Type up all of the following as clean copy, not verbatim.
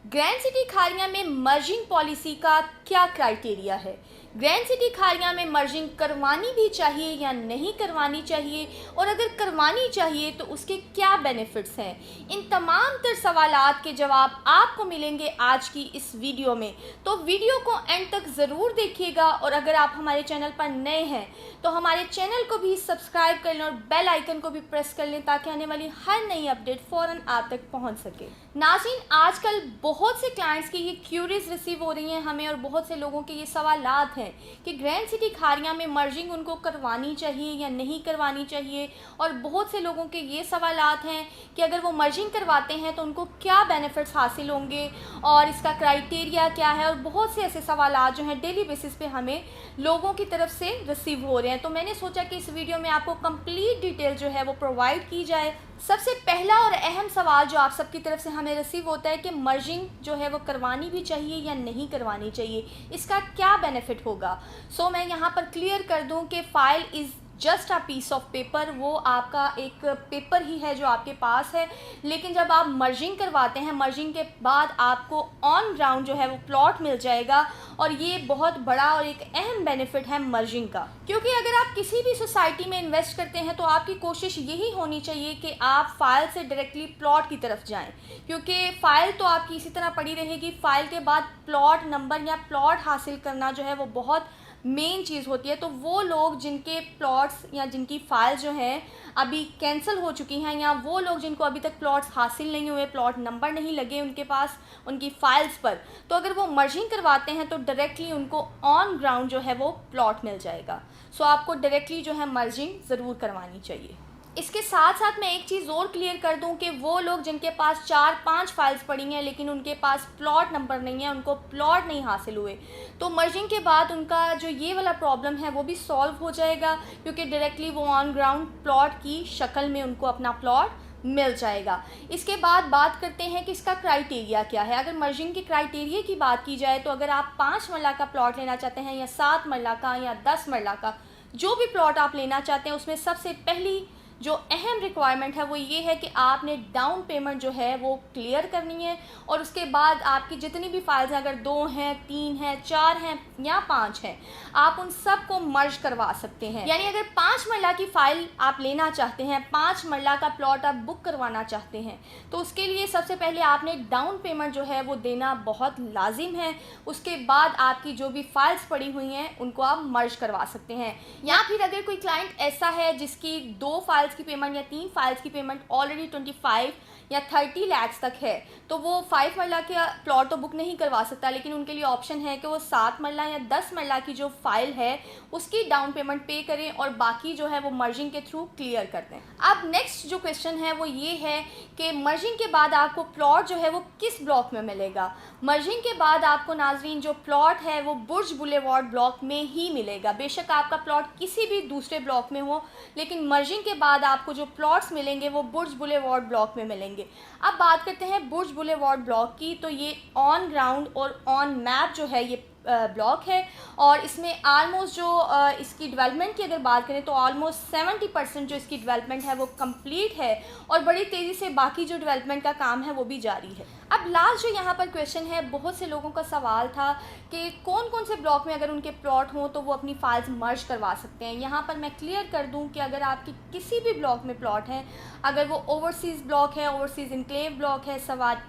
Grand city Khariyan में merging policy का क्या क्राइटेरिया है? ग्रैंड सिटी खारियां में मर्जिंग करवानी भी चाहिए या नहीं करवानी चाहिए, और अगर करवानी चाहिए तो उसके क्या बेनिफिट्स हैं? इन तमाम तर सवालात के जवाब आपको मिलेंगे आज की इस वीडियो में, तो वीडियो को एंड तक ज़रूर देखिएगा। और अगर आप हमारे चैनल पर नए हैं तो हमारे चैनल को भी सब्सक्राइब कर लें और बेल आइकन को भी प्रेस कर लें ताकि आने वाली हर नई अपडेट फ़ौरन आप तक पहुंच सके। नाज़रीन, आजकल बहुत से क्लाइंट्स की ये क्यूरीज रिसीव हो रही हैं हमें, और बहुत से लोगों के ये सवालात हैं कि ग्रैंड सिटी खारियां में मर्जिंग उनको करवानी चाहिए या नहीं करवानी चाहिए। और बहुत से लोगों के ये सवालात हैं कि अगर वो मर्जिंग करवाते हैं तो उनको क्या बेनिफिट्स हासिल होंगे और इसका क्राइटेरिया क्या है। और बहुत से ऐसे सवालात जो हैं डेली बेसिस पे हमें लोगों की तरफ से रिसीव हो रहे हैं, तो मैंने सोचा कि इस वीडियो में आपको कंप्लीट डिटेल जो है वो प्रोवाइड की जाए। सबसे पहला और अहम सवाल जो आप सबकी तरफ से हमें रिसीव होता है कि मर्जिंग जो है वो करवानी भी चाहिए या नहीं करवानी चाहिए, इसका क्या बेनिफिट होगा। सो मैं यहाँ पर क्लियर कर दूँ कि file is just a piece of paper. वो आपका एक पेपर ही है जो आपके पास है, लेकिन जब आप मर्जिंग करवाते हैं, मर्जिंग के बाद आपको ऑन ग्राउंड जो है वो प्लॉट मिल जाएगा। और ये बहुत बड़ा और एक अहम बेनिफिट है मर्जिंग का, क्योंकि अगर आप किसी भी सोसाइटी में इन्वेस्ट करते हैं तो आपकी कोशिश यही होनी चाहिए कि आप फाइल से डायरेक्टली प्लॉट की तरफ जाएं, क्योंकि फ़ाइल तो आपकी इसी तरह पड़ी रहेगी। फ़ाइल के बाद प्लॉट नंबर या प्लॉट हासिल करना जो है वो बहुत मेन चीज़ होती है। तो वो लोग जिनके प्लॉट्स या जिनकी फ़ाइल जो हैं अभी कैंसिल हो चुकी हैं, या वो लोग जिनको अभी तक प्लॉट्स हासिल नहीं हुए, प्लॉट नंबर नहीं लगे उनके पास उनकी फ़ाइल्स पर, तो अगर वो मर्जिंग करवाते हैं तो डायरेक्टली उनको ऑन ग्राउंड जो है वो प्लॉट मिल जाएगा। सो आपको डायरेक्टली जो है मर्जिंग ज़रूर करवानी चाहिए। इसके साथ साथ मैं एक चीज़ और क्लियर कर दूं कि वो लोग जिनके पास 4-5 फाइल्स पड़ी हैं लेकिन उनके पास प्लॉट नंबर नहीं है, उनको प्लॉट नहीं हासिल हुए, तो मर्जिंग के बाद उनका जो ये वाला प्रॉब्लम है वो भी सॉल्व हो जाएगा, क्योंकि डायरेक्टली वो ऑन ग्राउंड प्लॉट की शक्ल में उनको अपना प्लॉट मिल जाएगा। इसके बाद बात करते हैं कि इसका क्राइटेरिया क्या है। अगर मर्जिंग के क्राइटेरिया की बात की जाए तो अगर आप 5 मरला का प्लॉट लेना चाहते हैं या 7 मरला का या 10 मरला का, जो भी प्लॉट आप लेना चाहते हैं, उसमें सबसे पहली जो अहम रिक्वायरमेंट है वो ये है कि आपने डाउन पेमेंट जो है वो क्लियर करनी है। और उसके बाद आपकी जितनी भी फाइल्स हैं, अगर 2 हैं, 3 हैं, 4 हैं या 5 हैं, आप उन सब को मर्ज करवा सकते हैं। यानी अगर 5 मरला की फ़ाइल आप लेना चाहते हैं, 5 मरला का प्लॉट आप बुक करवाना चाहते हैं, तो उसके लिए सबसे पहले आपने डाउन पेमेंट जो है वो देना बहुत लाजिम है। उसके बाद आपकी जो भी फाइल्स पड़ी हुई हैं उनको आप मर्ज करवा सकते हैं। या फिर अगर कोई क्लाइंट ऐसा है जिसकी 2 फाइल्स की पेमेंट या 3 फाइल्स की पेमेंट ऑलरेडी 25 या 30 लाख तक है, तो वो 5 मरला के प्लॉट तो बुक नहीं करवा सकता, लेकिन उनके लिए ऑप्शन है कि वो 7 मरला या 10 मरला की जो फ़ाइल है उसकी डाउन पेमेंट पे करें और बाकी जो है वो मर्जिंग के थ्रू क्लियर कर दें। अब नेक्स्ट जो क्वेश्चन है वो ये है कि मर्जिंग के बाद आपको प्लॉट जो है वो किस ब्लॉक में मिलेगा। मर्जिंग के बाद आपको नाजरीन जो प्लॉट है वो बुर्ज बुलेवार्ड ब्लॉक में ही मिलेगा। बेशक आपका प्लॉट किसी भी दूसरे ब्लॉक में हो, लेकिन मर्जिंग के बाद आपको जो प्लॉट्स मिलेंगे वो बुर्ज बुलेवार्ड ब्लॉक में मिलेंगे। अब बात करते हैं बुर्ज बुलेवार्ड ब्लॉक की, तो ये ऑन ग्राउंड और ऑन मैप जो है ये ब्लॉक है, और इसमें आलमोस्ट जो इसकी डेवलपमेंट की अगर बात करें तो ऑलमोस्ट 70% जो इसकी डेवलपमेंट है वो कंप्लीट है, और बड़ी तेज़ी से बाकी जो डेवलपमेंट का काम है वो भी जारी है। अब लास्ट जो यहाँ पर क्वेश्चन है, बहुत से लोगों का सवाल था कि कौन कौन से ब्लॉक में अगर उनके प्लॉट हों तो वो अपनी फाइल्स मर्ज करवा सकते हैं। यहाँ पर मैं क्लियर कर दूँ कि अगर आपकी किसी भी ब्लॉक में प्लॉट है, अगर वो ओवरसीज़ ब्लॉक है, ओवरसीज़ इनक्लेव ब्लॉक है,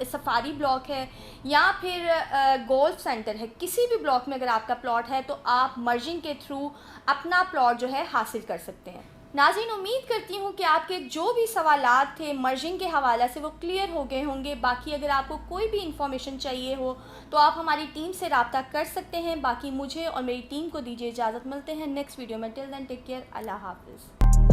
सफारी ब्लॉक है, या फिर गोल्फ सेंटर है, किसी भी ब्लॉक में अगर आपका प्लॉट है तो आप मर्जिंग के थ्रू अपना प्लॉट जो है हासिल कर सकते हैं। नाज़रीन, उम्मीद करती हूँ कि आपके जो भी सवालात थे मर्जिंग के हवाले से वो क्लियर हो गए होंगे। बाकी अगर आपको कोई भी इंफॉर्मेशन चाहिए हो तो आप हमारी टीम से रब्ता कर सकते हैं। बाकी मुझे और मेरी टीम को दीजिए इजाज़त, मिलते हैं नेक्स्ट वीडियो में। टिल देन टेक केयर, अल्लाह हाफिज़।